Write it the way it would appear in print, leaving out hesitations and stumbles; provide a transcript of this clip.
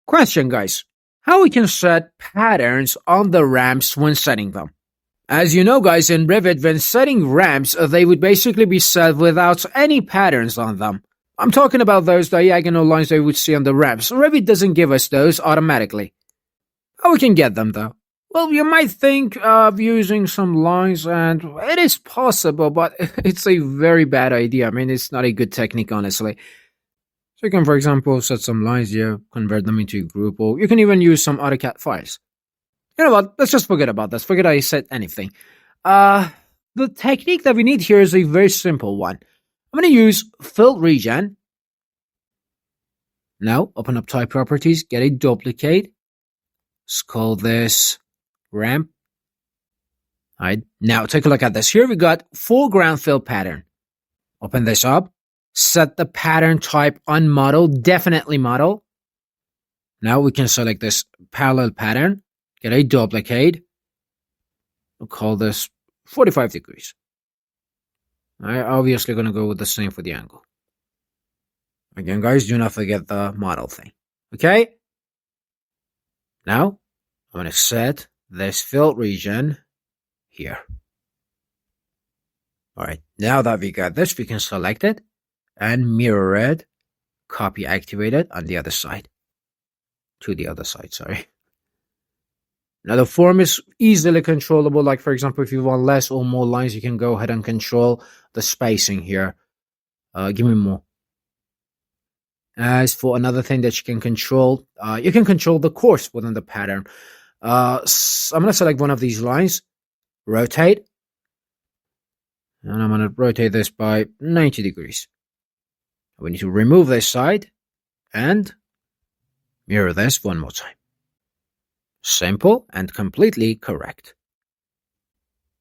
Question, guys. How we can set patterns on the ramps when setting them? As you know, guys, in Revit, when setting ramps, they would basically be set without any patterns on them. I'm talking about those diagonal lines that you would see on the ramps. Revit doesn't give us those automatically. How we can get them, though? Well, you might think of using some lines, and it is possible, but it's a very bad idea. I mean, it's not a good technique, honestly. So you can, for example, set some lines here, convert them into a group, or you can even use some AutoCAD files. You know what? Let's just forget about this. Forget I said anything. The technique that we need here is a very simple one. I'm going to use fill region. Now, open up type properties, get a duplicate. Let's call this ramp. All right. Now, take a look at this. Here we got foreground fill pattern. Open this up. Set the pattern type on model, definitely model. Now we can select this parallel pattern, get a duplicate. We'll call this 45 degrees. I'm obviously going to go with the same for the angle. Again, guys, do not forget the model thing. Okay? Now, I'm going to set this fill region here. All right. Now that we got this, we can select it and mirror it, copy activate it on the other side. To the other side, sorry. Now the form is easily controllable. Like, for example, if you want less or more lines, you can go ahead and control the spacing here. Give me more. As for another thing that you can control the course within the pattern. I'm going to select one of these lines, rotate, and I'm going to rotate this by 90 degrees. We need to remove this side and mirror this one more time. Simple and completely correct.